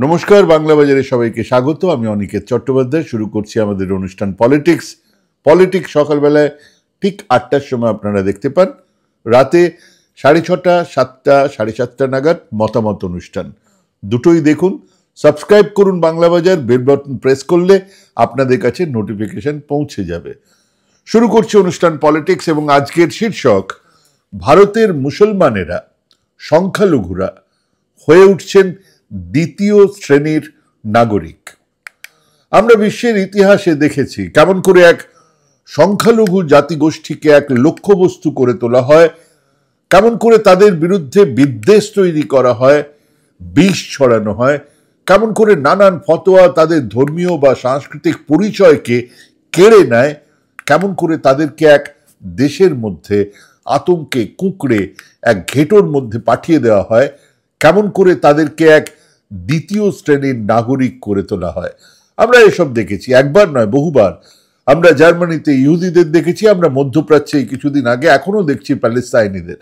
নমস্কার, বাংলা বাজারে সবাইকে স্বাগত। আমি অনিকেত চট্টোপাধ্যায়। শুরু করছি আমাদের অনুষ্ঠান পলিটিক্স। সকালবেলায় ঠিক 8টার সময় আপনারা দেখতে পান, রাতে 6:30, 7টা, 7:30 নাগাদ মতামত অনুষ্ঠান। দুটোই দেখুন। সাবস্ক্রাইব করুন বাংলা বাজার, বেল বাটন প্রেস করলে আপনাদের কাছে নোটিফিকেশন পৌঁছে যাবে। শুরু করছি অনুষ্ঠান পলিটিক্স এবং আজকের শীর্ষক, ভারতের মুসলমানেরা, সংখ্যালঘুরা হয়ে উঠছেন দ্বিতীয় শ্রেণীর নাগরিক। আমরা বিশ্বের ইতিহাসে দেখেছি কেমন করে এক সংখ্যালঘু জাতিগোষ্ঠীকে এক লক্ষ্যবস্তু করে তোলা হয়, কেমন করে তাদের বিরুদ্ধে বিদ্বেষ তৈরি করা হয়, বিষ ছড়ানো হয়, কেমন করে নানান ফতোয়া তাদের ধর্মীয় বা সাংস্কৃতিক পরিচয়কে কেড়ে নেয়, কেমন করে তাদেরকে এক দেশের মধ্যে আতঙ্কে কুঁকড়ে এক ঘেঁটোর মধ্যে পাঠিয়ে দেওয়া হয়, কেমন করে তাদেরকে এক দ্বিতীয় শ্রেণীর নাগরিক করে তোলা হয়। আমরা এসব দেখেছি, একবার নয় বহুবার। আমরা জার্মানিতে ইহুদিদের দেখেছি, আমরা মধ্যপ্রাচ্যে কিছুদিন আগে, এখনো দেখছি প্যালেস্তাইনিদের।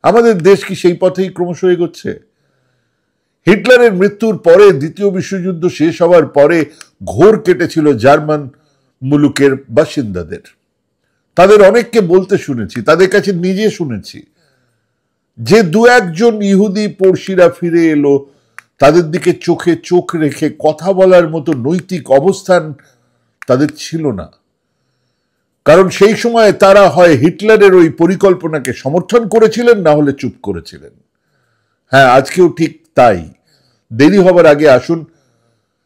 আমাদের দেশ কি সেই পথেই ক্রমশ এগোচ্ছে? হিটলারের মৃত্যুর পরে, দ্বিতীয় বিশ্বযুদ্ধ শেষ হওয়ার পরে ঘোর কেটেছিল জার্মান মুলুকের বাসিন্দাদের। তাদের অনেককে বলতে শুনেছি, তাদের কাছে নিজে শুনেছি যে দু একজন ইহুদি পড়শিরা ফিরে এলো, তাদের দিকে চোখে চোখ রেখে কথা বলার মতো নৈতিক অবস্থান তাদের ছিল না। কারণ সেই সময় তারা হয় হিটলারের ওই পরিকল্পনাকে সমর্থন করেছিলেন, না হলে চুপ করেছিলেন। হ্যাঁ, আজকেও ঠিক তাই। দেরি হবার আগে আসুন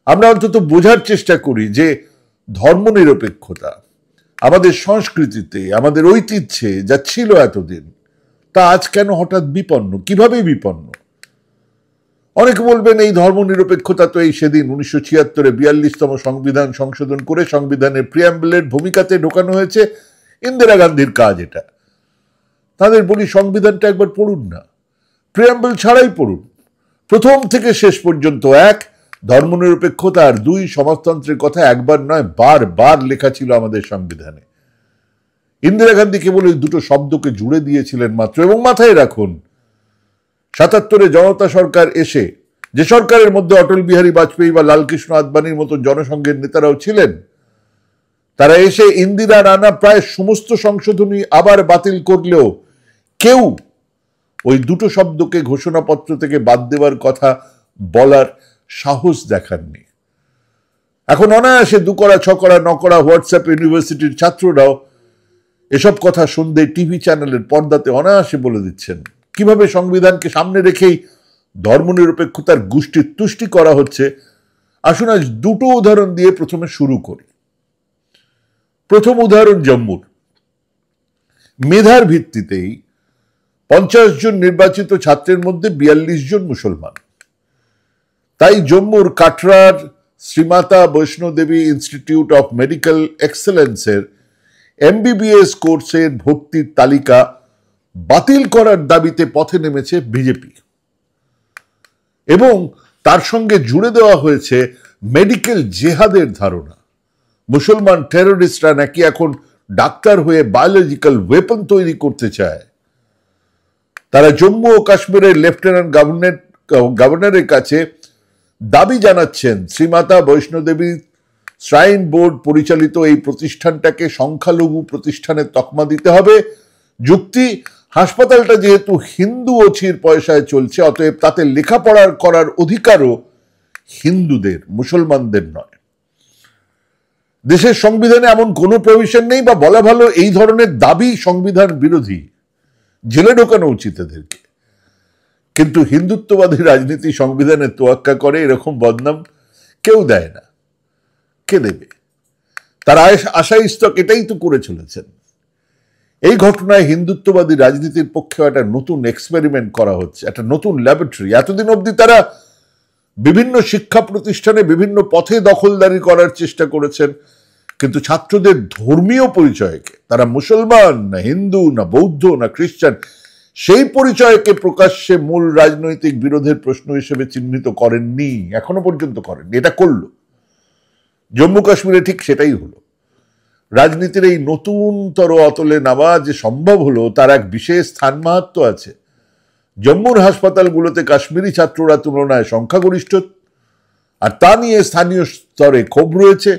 আমরা অন্তত বোঝার চেষ্টা করি যে ধর্মনিরপেক্ষতা আমাদের সংস্কৃতিতে, আমাদের ঐতিহ্যে যা ছিল এতদিন, তা আজ কেন হঠাৎ বিপন্ন? কিভাবে বিপন্ন? অনেকে বলবেন এই ধর্মনিরপেক্ষতা তো এই সেদিন 1976-এ 42তম সংবিধান সংশোধন করে সংবিধানের প্রিয়াম্বলের ভূমিকাতে ঢোকানো হয়েছে, ইন্দিরা গান্ধীর কাজ এটা। তাদের বলি, সংবিধানটা একবার পড়ুন না, প্রিয়াম্বল ছাড়াই পড়ুন। প্রথম থেকে শেষ পর্যন্ত এক, ধর্মনিরপেক্ষতা আর দুই, সমাজতন্ত্রের কথা একবার নয় বারবার লেখা ছিল আমাদের সংবিধানে। ইন্দিরা গান্ধী কেবল ওই দুটো শব্দকে জুড়ে দিয়েছিলেন মাত্র। এবং মাথায় রাখুন, 77-এ জনতা সরকার এসে, যে সরকারের মধ্যে অটল বিহারী বাজপেয়ী বা লালকৃষ্ণ আদবানির মতো জনসংঘের নেতারাও ছিলেন, তারা এসে ইন্দিরার আনা প্রায় সমস্ত সংশোধনী আবার বাতিল করলেও কেউ ওই দুটো শব্দকে ঘোষণাপত্র থেকে বাদ দেওয়ার কথা বলার সাহস দেখাননি। এখন অনায়াসে 2 করা 6 করা 9 করা হোয়াটসঅ্যাপ ইউনিভার্সিটির ছাত্ররাও এসব কথা সন্ধ্যে টিভি চ্যানেলের পর্দাতে অনায়াসে বলে দিচ্ছেন। কিভাবে সংবিধানকে সামনে রেখেই ধর্মনিরপেক্ষতার গোষ্ঠীর তুষ্টি করা হচ্ছে, আসুন আজ দুটো উদাহরণ দিয়ে প্রথমে শুরু করি। প্রথম উদাহরণ জম্মুর। মেধার ভিত্তিতেই 50 জন নির্বাচিত ছাত্রের মধ্যে 42 জন মুসলমান। তাই জম্মুর কাটরার Shri Mata Vaishno Devi institute of medical এক্সেলেন্সের MBBS কোর্সের ভর্তির তালিকা বাতিল করার দাবিতে পথে নেমেছে বিজেপি, এবং তার সঙ্গে জুড়ে দেওয়া হয়েছে মেডিকেল জেহাদের ধারণা। মুসলমান টেররিস্টরা নাকি এখন ডাক্তার হয়ে বায়োলজিক্যাল ওয়েপন তৈরি করতে চায়। তারা জম্মু ও কাশ্মীরের লেফটেন্যান্ট গভর্নরের কাছে দাবি জানাচ্ছেন শ্রীমাতা বৈষ্ণোদেবী শ্রাইন বোর্ড পরিচালিত এই প্রতিষ্ঠানটাকে সংখ্যালঘু প্রতিষ্ঠানের তকমা দিতে হবে। যুক্তি, হাসপাতালটা যেহেতু হিন্দু ওছির পয়সায় চলছে, অতএব তাতে লেখাপড়া করার অধিকারও হিন্দুদের, মুসলমানদের নয়। দেশের সংবিধানে এমন কোনো প্রভিশন নেই, বা বলা ভালো এই ধরনের দাবি সংবিধান বিরোধী, জেলে ঢোকানো উচিত এদেরকে। কিন্তু হিন্দুত্ববাদী রাজনীতি সংবিধানে তোয়াক্কা করে, এরকম বদনাম কেউ দেয় না। কে দেবে? তারা আশাইস্তক এটাই তো করে চলেছেন। এই ঘটনায় হিন্দুত্ববাদী রাজনীতির পক্ষে একটা নতুন এক্সপেরিমেন্ট করা হচ্ছে, একটা নতুন ল্যাবরেটরি। এতদিন অবধি তারা বিভিন্ন শিক্ষা প্রতিষ্ঠানে বিভিন্ন পথে দখলদারি করার চেষ্টা করেছেন, কিন্তু ছাত্রদের ধর্মীয় পরিচয়কে, তারা মুসলমান না হিন্দু না বৌদ্ধ না খ্রিস্টান, সেই পরিচয়কে প্রকাশ্যে মূল রাজনৈতিক বিরোধের প্রশ্ন হিসেবে চিহ্নিত করেননি, এখনো পর্যন্ত করেননি। এটা করলো জম্মু কাশ্মীরে, ঠিক সেটাই হলো। রাজনীতির এই নতুনতর অতলে নামা যে সম্ভব হলো, তার এক বিশেষ স্থান মাহাত্ম্য আছে। জম্মুর হাসপাতালগুলোতে কাশ্মীরি ছাত্ররা তুলনায় সংখ্যাগরিষ্ঠ, আর তা নিয়ে স্থানীয় স্তরে ক্ষোভ রয়েছে।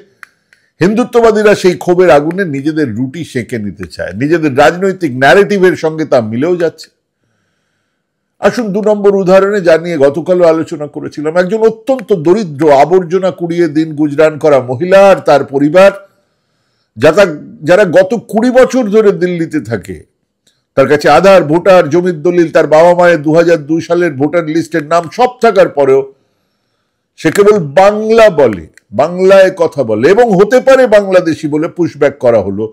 হিন্দুত্ববাদীরা সেই ক্ষোভের আগুনে নিজেদের রুটি সেঁকে নিতে চায়, নিজেদের রাজনৈতিক ন্যারেটিভের সঙ্গে তা মিলেও যাচ্ছে। আসুন 2 নম্বর উদাহরণে যা নিয়ে গতকালও আলোচনা করেছিলাম, একজন অত্যন্ত দরিদ্র আবর্জনা কুড়িয়ে দিন গুজরান করা মহিলা আর তার পরিবার, যারা গত 20 বছর ধরে দিল্লিতে থাকে, তার কাছে আধার, ভোটার, জমির দলিল, তার বাবা মায়ের 2002 সালের ভোটার লিস্টের নাম সব থাকার পরেও সে কেবল বাংলা বলে, বাংলায় কথা বলে এবং হতে পারে বাংলাদেশি বলে পুশব্যাক করা হলো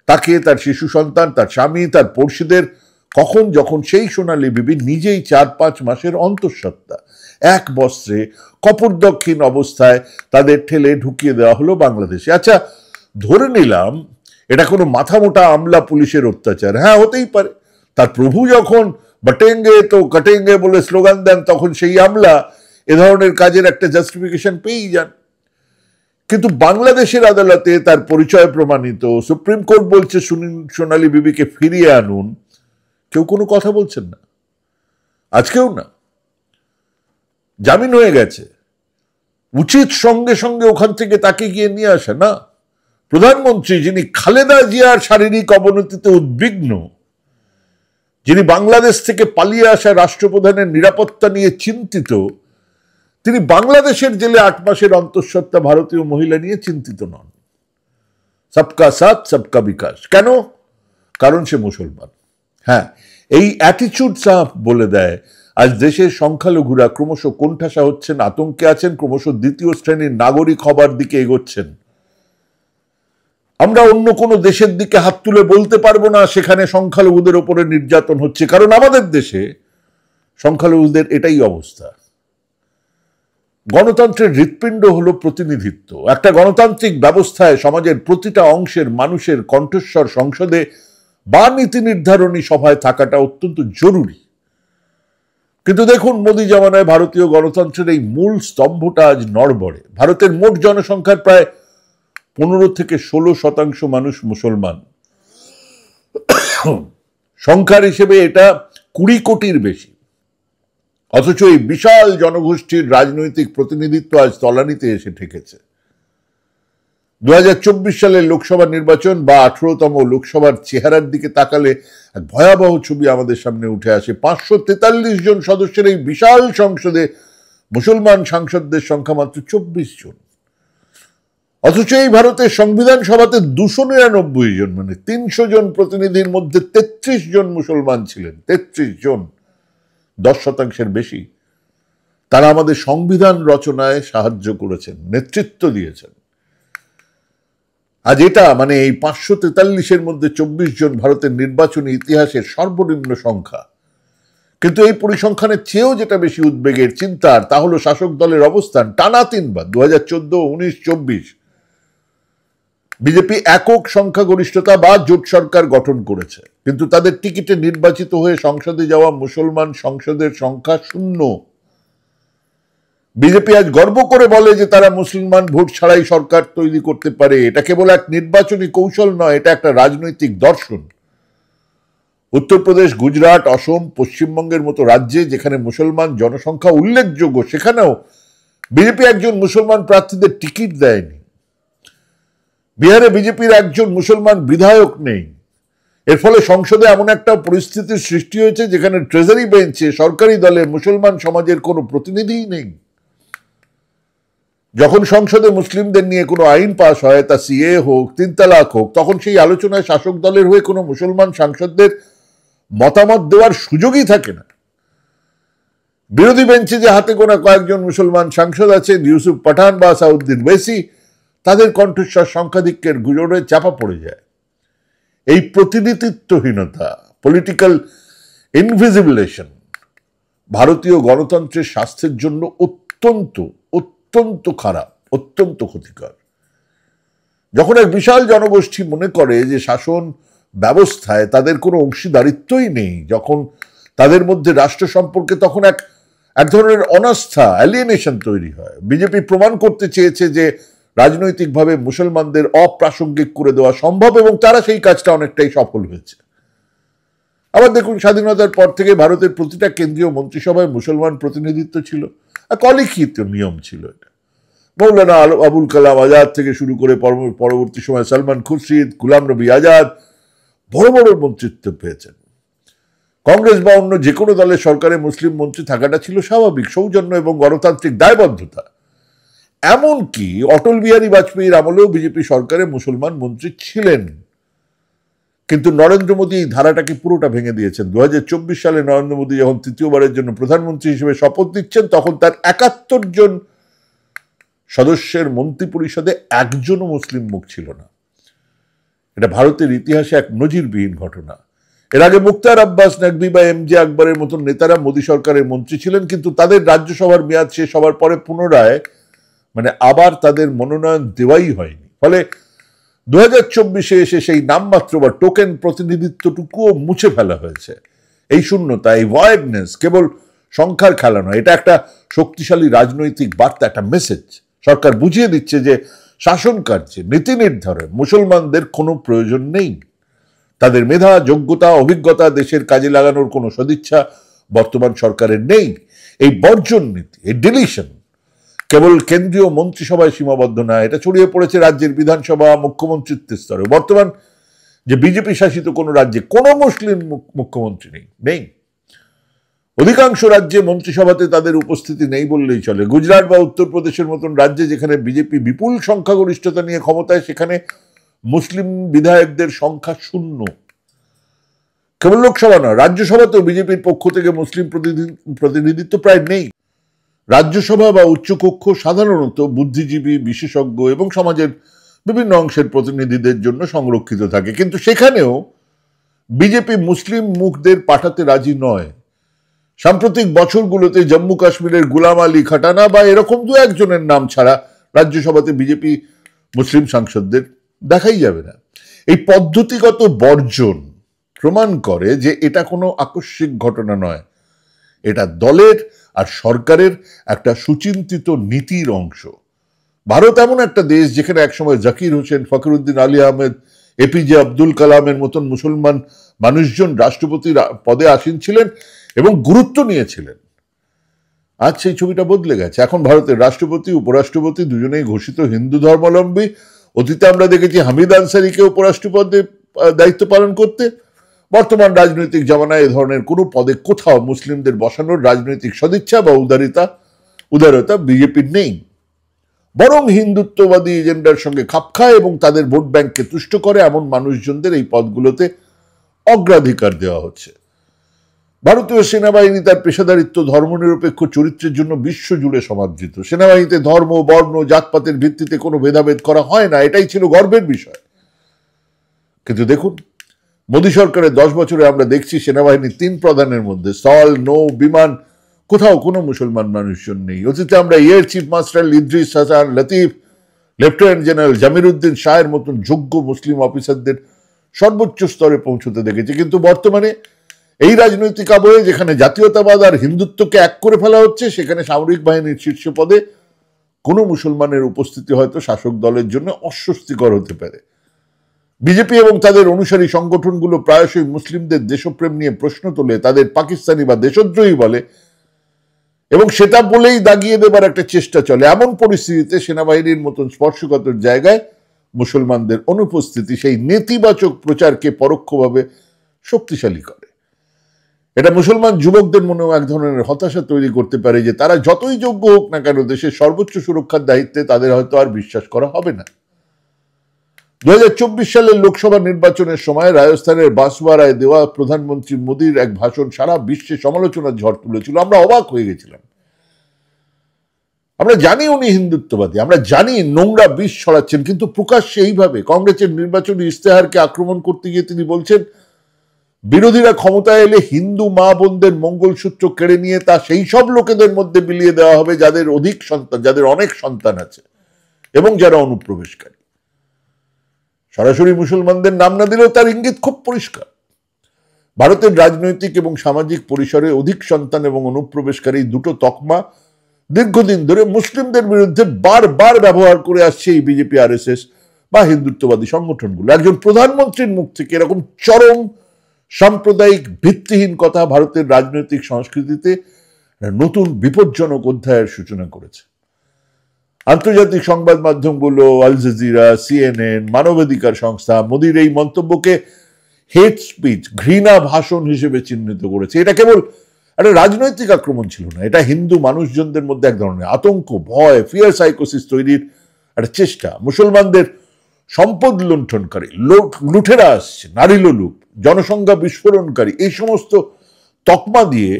তাকে, তার শিশু সন্তান, তার স্বামী, তার পড়শিদের। কখন যখন সেই সোনালী বিবি নিজেই 4-5 মাসের অন্তঃসত্ত্বা, এক বস্ত্রে কপর্দক্ষিণ অবস্থায় তাদের ঠেলে ঢুকিয়ে দেওয়া হলো বাংলাদেশে। আচ্ছা, ধরে নিলাম এটা কোনো মাথামোটা আমলা পুলিশের অত্যাচার, হ্যাঁ হতেই পারে। তার প্রভু যখন বটেঙ্গে তো কাটেঙ্গে বলে স্লোগান দেন, তখন সেই আমলা এ ধরনের কাজের একটা জাস্টিফিকেশন পেয়েই যান। কিন্তু বাংলাদেশের আদালতে তার পরিচয় প্রমাণিত, সুপ্রিম কোর্ট বলছে সোনালী বিবিকে ফিরিয়ে আনুন, কেউ কোনো কথা বলছেন না, আজকেও না। জামিন হয়ে গেছে, উচিত সঙ্গে সঙ্গে ওখান থেকে তাকে গিয়ে নিয়ে আসা না। প্রধানমন্ত্রী, যিনি খালেদা জিয়ার শারীরিক অবনতিতে উদ্বিগ্ন, যিনি বাংলাদেশ থেকে পালিয়ে আসা রাষ্ট্রপ্রধানের নিরাপত্তা নিয়ে চিন্তিত, তিনি বাংলাদেশের জেলে 8 মাসের অন্তঃসত্ত্বা ভারতীয় মহিলা নিয়ে চিন্তিত নন। সবকা সাথ সবকা বিকাশ। কেন? কারণ সে মুসলমান। হ্যাঁ, এই অ্যাটিচিউড সাফ বলে দেয় আজ দেশের সংখ্যালঘুরা ক্রমশ কোণঠাসা হচ্ছেন, আতঙ্কে আছেন, ক্রমশ দ্বিতীয় শ্রেণীর নাগরিক হবার দিকে এগোচ্ছেন। আমরা অন্য কোনো দেশের দিকে হাত তুলে বলতে পারবো না সেখানে সংখ্যালঘুদের ওপরে নির্যাতন হচ্ছে, কারণ আমাদের দেশে সংখ্যালঘুদের এটাই অবস্থা। গণতন্ত্রের হৃৎপিণ্ড হলো প্রতিনিধিত্ব। একটা গণতান্ত্রিক ব্যবস্থায় সমাজের প্রতিটা অংশের মানুষের কণ্ঠস্বর সংসদে বা নীতি নির্ধারণী সভায় থাকাটা অত্যন্ত জরুরি। কিন্তু দেখুন, মোদী জামানায় ভারতীয় গণতন্ত্রের এই মূল স্তম্ভটা আজ নড়বড়ে। ভারতের মোট জনসংখ্যার প্রায় 15 থেকে 16% মানুষ মুসলমান। সংখ্যার হিসেবে এটা 20 কোটির বেশি। অথচ এই বিশাল জনগোষ্ঠীর রাজনৈতিক প্রতিনিধিত্ব আজ তলানিতে এসে ঠেকেছে। 2024 সালের লোকসভা নির্বাচন বা 18তম লোকসভার চেহারার দিকে তাকালে এক ভয়াবহ ছবি আমাদের সামনে উঠে আসে। 543 জন সদস্যের এই বিশাল সংসদে মুসলমান সাংসদদের সংখ্যা মাত্র 24 জন। অথচ এই ভারতের সংবিধান সভাতে 299 জন, মানে 300 জন প্রতিনিধির মধ্যে 33 জন মুসলমান ছিলেন। 33 জন, 10% বেশি। তারা আমাদের সংবিধান রচনায় সাহায্য করেছেন, নেতৃত্ব দিয়েছেন। আজ এটা মানে এই 543-এর মধ্যে 24 জন ভারতের নির্বাচনী ইতিহাসের সর্বনিম্ন সংখ্যা। কিন্তু এই পরিসংখ্যানের চেয়েও যেটা বেশি উদ্বেগের, চিন্তার, তা হলো শাসক দলের অবস্থান। টানা 3 বার 2014, 19, 24 বিজেপি একক সংখ্যাগরিষ্ঠতা বা জোট সরকার গঠন করেছে, কিন্তু তাদের টিকিটে নির্বাচিত হয়ে সংসদে যাওয়া মুসলমান সংসদের সংখ্যা 0। বিজেপি আজ গর্ব করে বলে যে তারা মুসলমান ভোট ছাড়াই সরকার তৈরি করতে পারে। এটা কেবল এক নির্বাচনী কৌশল নয়, এটা একটা রাজনৈতিক দর্শন। উত্তরপ্রদেশ, গুজরাট, অসম, পশ্চিমবঙ্গের মতো রাজ্যে যেখানে মুসলমান জনসংখ্যা উল্লেখযোগ্য, সেখানেও বিজেপি একজন মুসলমান প্রার্থীদের টিকিট দেয়নি। বিহারে বিজেপির একজন মুসলমান বিধায়ক নেই। এর ফলে সংসদে এমন একটা পরিস্থিতির সৃষ্টি হয়েছে যেখানে ট্রেজারি বেঞ্চে সরকারি দলে মুসলমান সমাজের কোনো প্রতিনিধিই নেই। যখন সংসদে মুসলিমদের নিয়ে কোনো আইন পাশ হয়, তা সিএ হোক, 3 তালাক হোক, তখন সেই আলোচনায় শাসক দলের হয়ে কোনো মুসলমান সাংসদদের মতামত দেওয়ার সুযোগই থাকে না। বিরোধী বেঞ্চে যে হাতে গোনা কয়েকজন মুসলমান সাংসদ আছেন, ইউসুফ পাঠান বা সাউদ্দিন ওয়েসি, তাদের কণ্ঠস্বর সংখ্যাধিক্যের গুজবে চাপা পড়ে যায়। এই প্রতিনিধিত্বহীনতা, পলিটিক্যাল ইনভিজিবিলেশন ভারতীয় গণতন্ত্রের স্বাস্থ্যের জন্য অত্যন্ত অত্যন্ত খারাপ, অত্যন্ত ক্ষতিকর। যখন এক বিশাল জনগোষ্ঠী মনে করে যে শাসন ব্যবস্থায় তাদের কোনো অংশীদারিত্বই নেই, যখন তাদের মধ্যে রাষ্ট্র সম্পর্কে তখন এক ধরনের অনাস্থা, অ্যালিয়েনেশন তৈরি হয়। বিজেপি প্রমাণ করতে চেয়েছে যে রাজনৈতিকভাবে মুসলমানদের অপ্রাসঙ্গিক করে দেওয়া সম্ভব, এবং তারা সেই কাজটা অনেকটাই সফল হয়েছে। আবার দেখুন, স্বাধীনতার পর থেকে ভারতের প্রতিটা কেন্দ্রীয় মন্ত্রিসভায় মুসলমান প্রতিনিধিত্ব ছিল। অলিখিত নিয়ম ছিল এটা। মৌলানা আবুল কালাম আজাদ থেকে শুরু করে পরবর্তী সময় সালমান খুরশিদ, গুলাম নবী আজাদ বড় বড় মন্ত্রিত্ব পেয়েছেন। কংগ্রেস বা অন্য যে কোনো দলের সরকারে মুসলিম মন্ত্রী থাকাটা ছিল স্বাভাবিক, সৌজন্য এবং গণতান্ত্রিক দায়বদ্ধতা। এমনকি অটল বিহারী বাজপেয়ীর আমলেও বিজেপি সরকারে মুসলমান মন্ত্রী ছিলেন। কিন্তু নরেন্দ্র মোদী এই ধারাটাকে পুরোটা ভেঙে দিয়েছেন। 2024 সালে নরেন্দ্র মোদী যখন তৃতীয়বারের জন্য প্রধানমন্ত্রী হিসেবে শপথ নিচ্ছেন, তখন তার 71 জন সদস্যের মন্ত্রী পরিষদে একজনও মুসলিম মুখ ছিল না। এটা ভারতের ইতিহাসে এক নজিরবিহীন ঘটনা। এর আগে মুখতার আব্বাস নকভি বা এম জে আকবরের মতন নেতারা মোদী সরকারের মন্ত্রী ছিলেন, কিন্তু তাদের রাজ্যসভার মেয়াদ শেষ হওয়ার পরে পুনরায় আবার তাদের মনোনয়ন দেওয়াই হয়নি। ফলে 2024-এ এসে সেই নামমাত্র বা টোকেন প্রতিনিধিত্বটুকুও মুছে ফেলা হয়েছে। এই শূন্যতা, এই ভয়েডনেস কেবল সংখ্যার খেলা নয়, এটা একটা শক্তিশালী রাজনৈতিক বার্তা, একটা মেসেজ। সরকার বুঝিয়ে দিচ্ছে যে শাসন কার্যে, নীতি নির্ধারণে মুসলমানদের কোনো প্রয়োজন নেই। তাদের মেধা, যোগ্যতা, অভিজ্ঞতা দেশের কাজে লাগানোর কোনো সদিচ্ছা বর্তমান সরকারের নেই। এই বর্জন নীতি, এই ডিলিশন কেবল কেন্দ্রীয় মন্ত্রিসভায় সীমাবদ্ধ না, এটা ছড়িয়ে পড়েছে রাজ্যের বিধানসভা, মুখ্যমন্ত্রীত্বের স্তরে। বর্তমান যে বিজেপি শাসিত কোনো রাজ্যে কোনো মুসলিম মুখ্যমন্ত্রী নেই। অধিকাংশ রাজ্যে মন্ত্রিসভাতে তাদের উপস্থিতি নেই বললেই চলে। গুজরাট বা উত্তরপ্রদেশের মতন রাজ্যে যেখানে বিজেপি বিপুল সংখ্যাগরিষ্ঠতা নিয়ে ক্ষমতায়, সেখানে মুসলিম বিধায়কদের সংখ্যা 0। কেবল লোকসভা নয়, রাজ্যসভাতেও বিজেপির পক্ষ থেকে মুসলিম প্রতিনিধিত্ব প্রায় নেই। রাজ্যসভা বা উচ্চকক্ষ সাধারণত বুদ্ধিজীবী, বিশেষজ্ঞ এবং সমাজের বিভিন্ন অংশের প্রতিনিধিদের জন্য সংরক্ষিত থাকে, কিন্তু সেখানেও বিজেপি মুসলিম মুখদের পাঠাতে রাজি নয়। সাম্প্রতিক বছরগুলোতে জম্মু কাশ্মীরের গুলাম আলী খাটানা বা এরকম 2-1 জনের নাম ছাড়া রাজ্যসভাতে বিজেপি মুসলিম সাংসদদের দেখাই যাবে না। এই পদ্ধতিগত বর্জন প্রমাণ করে যে এটা কোনো আকস্মিক ঘটনা নয়, এটা দলের আর সরকারের একটা সুচিন্তিত নীতির অংশ। ভারত এমন একটা দেশ যেখানে একসময় জাকির হোসেন, ফখরুদ্দিন আলী আহমেদ, এপিজে আব্দুল কালামের মতন মুসলমান মানুষজন রাষ্ট্রপতির পদে আসীন ছিলেন এবং গুরুত্ব নিয়েছিলেন। আজ সেই ছবিটা বদলে গেছে। এখন ভারতের রাষ্ট্রপতি, উপরাষ্ট্রপতি দুজনেই ঘোষিত হিন্দু ধর্মাবলম্বী। অতীতে আমরা দেখেছি হামিদ আনসারিকে উপরাষ্ট্রপদে দায়িত্ব পালন করতে। বর্তমান রাজনৈতিক জামানায় এ ধরনের কোনো পদে কোথাও মুসলিমদের বসানোর রাজনৈতিক সদিচ্ছা বা উদারতা বিজেপির নেই। বরং হিন্দুত্ববাদী এজেন্ডার সঙ্গে খাপ খায় এবং তাদের ভোট ব্যাংককে তুষ্ট করে এমন মানুষজনদের এই পদগুলোতে অগ্রাধিকার দেওয়া হচ্ছে। ভারতীয় সেনাবাহিনী তার পেশাদারিত্ব, ধর্মনিরপেক্ষ চরিত্রের জন্য বিশ্বজুড়ে সমাদৃত। সেনাবাহিনীতে ধর্ম, বর্ণ, জাতপাতের ভিত্তিতে কোনো ভেদাভেদ করা হয় না, এটাই ছিল গর্বের বিষয়। কিন্তু দেখুন, মোদী সরকারের 10 বছরে আমরা দেখছি সেনাবাহিনীর 3 প্রধানের মধ্যে স্থল, নৌ, বিমান কোথাও কোনো মুসলমান মানুষজন নেই। অতীতে আমরা air chief marshal Idris Hasan Latif, lieutenant general Jamiruddin শাহের মতন যোগ্য মুসলিম অফিসারদের সর্বোচ্চ স্তরে পৌঁছতে দেখেছি, কিন্তু বর্তমানে এই রাজনৈতিক আবহে যেখানে জাতীয়তাবাদ আর হিন্দুত্বকে এক করে ফেলা হচ্ছে, সেখানে সামরিক বাহিনীর শীর্ষ পদে কোনো মুসলমানের উপস্থিতি হয়তো শাসক দলের জন্য অস্বস্তিকর হতে পারে। বিজেপি এবং তাদের অনুসারী সংগঠনগুলো প্রায়শই মুসলিমদের দেশপ্রেম নিয়ে প্রশ্ন তোলে, তাদের পাকিস্তানি বা দেশদ্রোহী বলে এবং সেটা বলেই দাগিয়ে দেবার একটা চেষ্টা চলে। এমন পরিস্থিতিতে সেনাবাহিনীর মতন স্পর্শকাতর জায়গায় মুসলমানদের অনুপস্থিতি সেই নেতিবাচক প্রচারকে পরোক্ষভাবে শক্তিশালী করে। এটা মুসলমান যুবকদের মনেও এক ধরনের হতাশা তৈরি করতে পারে যে তারা যতই যোগ্য হোক না কেন, দেশের সর্বোচ্চ সুরক্ষার দায়িত্বে তাদের হয়তো আর বিশ্বাস করা হবে না। 2024 সালের লোকসভা নির্বাচনের সময় রাজস্থানের বাঁসওয়ারায় দেওয়া প্রধানমন্ত্রী মোদীর এক ভাষণ সারা বিশ্বে সমালোচনার ঝড় তুলেছিল। আমরা অবাক হয়ে গেছিলাম। আমরা জানি উনি হিন্দুত্ববাদী, আমরা জানি নোংরা বিষ ছড়াচ্ছেন, কিন্তু প্রকাশ্যে এইভাবে কংগ্রেসের নির্বাচনী ইশতেহারকে আক্রমণ করতে গিয়ে তিনি বলছেন বিরোধীরা ক্ষমতায় এলে হিন্দু মা বোনদের মঙ্গলসূত্র কেড়ে নিয়ে তা সেই সব লোকেদের মধ্যে বিলিয়ে দেওয়া হবে যাদের অনেক সন্তান আছে এবং যারা অনুপ্রবেশকারী। সরাসরি মুসলমানদের নাম না দিলেও তার ইঙ্গিত খুব পরিষ্কার। ভারতের রাজনৈতিক এবং সামাজিক পরিসরে অধিক সন্তান এবং অনুপ্রবেশকারী দুটো তকমা দীর্ঘদিন ধরে মুসলিমদের বিরুদ্ধে বারবার ব্যবহার করে আসছে এই বিজেপি, আরএসএস বা হিন্দুত্ববাদী সংগঠনগুলো। একজন প্রধানমন্ত্রীর মুখ থেকে এরকম চরম সাম্প্রদায়িক ভিত্তিহীন কথা ভারতের রাজনৈতিক সংস্কৃতিতে নতুন বিপজ্জনক অধ্যায়ের সূচনা করেছে। আন্তর্জাতিক সংবাদ মাধ্যমগুলো, আল জাজিরা, সিএনএন, মানবাধিকার সংস্থা মোদির এই মন্তব্যকে হেট স্পিচ, ঘৃণা ভাষণ হিসেবে চিহ্নিত করেছে। এটা কেবল একটা রাজনৈতিক আক্রমণ ছিল না, এটা হিন্দু মানুষজনদের মধ্যে এক ধরনের আতঙ্ক, ভয়, ফিয়ার সাইকোসিস তৈরির একটা চেষ্টা। মুসলমানদের সম্পদ লুণ্ঠনকারী, লুঠেরা আসছে, নারী লোলুপ, জনসংখ্যা বিস্ফোরণকারী, এই সমস্ত তকমা দিয়ে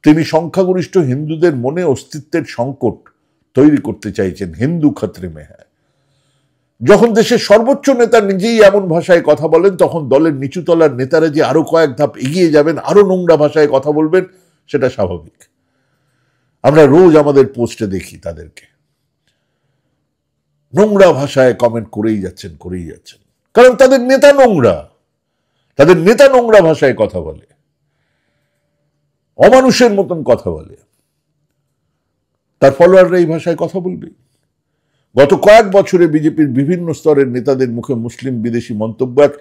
তিনি সংখ্যাগরিষ্ঠ হিন্দুদের মনে অস্তিত্বের সংকট তৈরি করতে চাইছেন। হিন্দু খতরে মে হ্যায়। যখন দেশের সর্বোচ্চ নেতা নিজেই এমন ভাষায় কথা বলেন, তখন দলের নিচুতলার নেতারা যে আরো কয়েক ধাপ এগিয়ে যাবেন, আরো নোংরা ভাষায় কথা বলবেন, সেটা স্বাভাবিক। আমরা রোজ আমাদের পোস্টে দেখি তাদেরকে নোংরা ভাষায় কমেন্ট করেই যাচ্ছেন। কারণ তাদের নেতা নোংরা, তাদের নেতা নোংরা ভাষায় কথা বলে, অমানুষের মতন কথা বলে, তার ফলোয়াররা এই ভাষায় কথা বলবে। গত কয়েক বছরে বিজেপির বিভিন্ন স্তরের নেতাদের মুখে মুসলিম বিদেশি মন্তব্য এক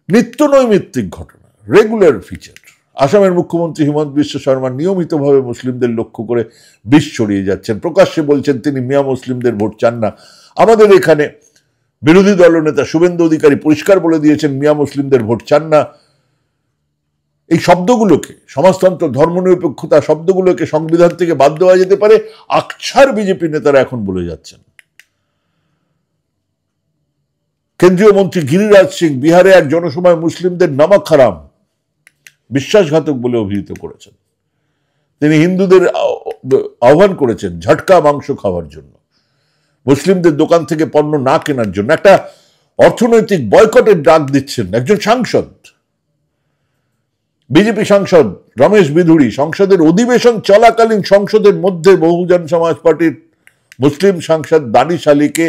নিত্য নৈমিত্তিক ঘটনা, রেগুলার ফিচার। আসামের মুখ্যমন্ত্রী হিমন্ত বিশ্ব শর্মা নিয়মিতভাবে মুসলিমদের লক্ষ্য করে বিষ ছড়িয়ে যাচ্ছেন, প্রকাশ্যে বলছেন তিনি মিয়া মুসলিমদের ভোট চান না। আমাদের এখানে বিরোধী দলনেতা শুভেন্দু অধিকারী পরিষ্কার বলে দিয়েছেন মিয়া মুসলিমদের ভোট চান না। এই শব্দগুলোকে, সমাজতন্ত্র, ধর্মনিরপেক্ষতা শব্দগুলোকে সংবিধান থেকে বাদ দেওয়া যেতে পারে, আকছার বিজেপি নেতারা এখন বলে যাচ্ছেন। কেন্দ্রীয় মন্ত্রী গিরিরাজ সিং বিহারে এক জনসভায় মুসলিমদের নামাক হারাম, বিশ্বাসঘাতক বলে অভিহিত করেছেন। তিনি হিন্দুদের আহ্বান করেছেন ঝটকা মাংস খাওয়ার জন্য, মুসলিমদের দোকান থেকে পণ্য না কেনার জন্য। একটা অর্থনৈতিক বয়কটের ডাক দিচ্ছেন একজন সাংসদ। বিজেপি সাংসদ রমেশ বিধুড়ি সংসদের অধিবেশন চলাকালীন সংসদের মধ্যে বহুজন সমাজ পার্টির মুসলিম সাংসদ দানিশ আলীকে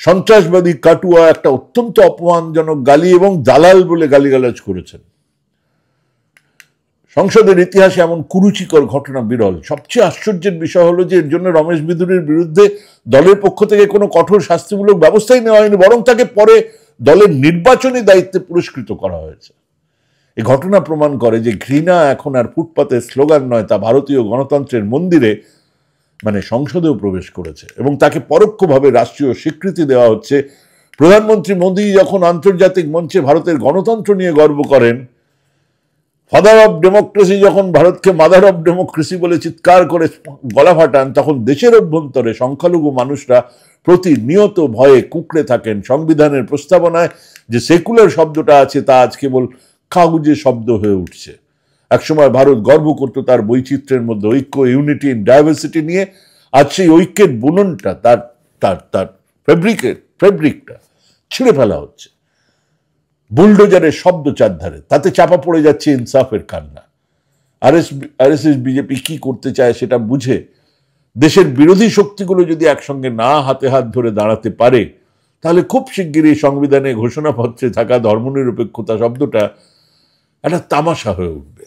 সন্ত্রাসবাদী, কাটুয়া, একটা অত্যন্ত অপমানজনক গালি এবং দালাল বলে গালিগালাজ করেছেন। সংসদের ইতিহাসে এমন কুরুচিকর ঘটনা বিরল। সবচেয়ে আশ্চর্যের বিষয় হলো যে এর জন্য রমেশ বিধুড়ির বিরুদ্ধে দলের পক্ষ থেকে কোনো কঠোর শাস্তিমূলক ব্যবস্থাই নেওয়া হয়নি, বরং তাকে পরে দলের নির্বাচনী দায়িত্বে পুরস্কৃত করা হয়েছে। এই ঘটনা প্রমাণ করে যে ঘৃণা এখন আর ফুটপাতের স্লোগান নয়, তা ভারতীয় গণতন্ত্রের মন্দিরে মানে সংসদেও প্রবেশ করেছে এবং তাকে পরোক্ষভাবে রাষ্ট্রীয় স্বীকৃতি দেওয়া হচ্ছে। প্রধানমন্ত্রী মোদী যখন আন্তর্জাতিক মঞ্চে ভারতের গণতন্ত্র নিয়ে গর্ব করেন, ফাদার অব ডেমোক্রেসি যখন ভারতকে মাদার অব ডেমোক্রেসি বলে চিৎকার করে গলা ফাটান, তখন দেশের অভ্যন্তরে সংখ্যালঘু মানুষরা প্রতিনিয়ত ভয়ে কুঁকড়ে থাকেন। সংবিধানের প্রস্তাবনায় যে সেকুলার শব্দটা আছে তা আজ কেবল কাগুজে শব্দ হয়ে উঠছে। একসময় ভারত গর্ব করত তার বৈচিত্র্যের মধ্যে ঐক্য, ইউনিটি ইন ডাইভার্সিটি নিয়ে। আজ সেই ঐক্যের বুননটা, তার তার তার ফেব্রিকটা ছিঁড়ে ফেলা হচ্ছে বুলডোজারের শব্দ চারধারে। তাতে চাপা পড়ে যাচ্ছে ইনসাফের কান্না। আরএসএস বিজেপি কি করতে চায় সেটা বুঝে দেশের বিরোধী শক্তিগুলো যদি একসঙ্গে না হাতে হাত ধরে দাঁড়াতে পারে, তাহলে খুব শিগগিরই সংবিধানে ঘোষণাপত্রে থাকা ধর্মনিরপেক্ষতা শব্দটা একটা তামাশা হয়ে উঠবে।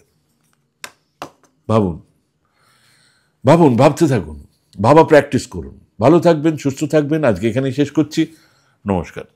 ভাবুন, ভাবতে থাকুন, ভাবা প্র্যাকটিস করুন। ভালো থাকবেন, সুস্থ থাকবেন। আজকে এখানেই শেষ করছি। নমস্কার।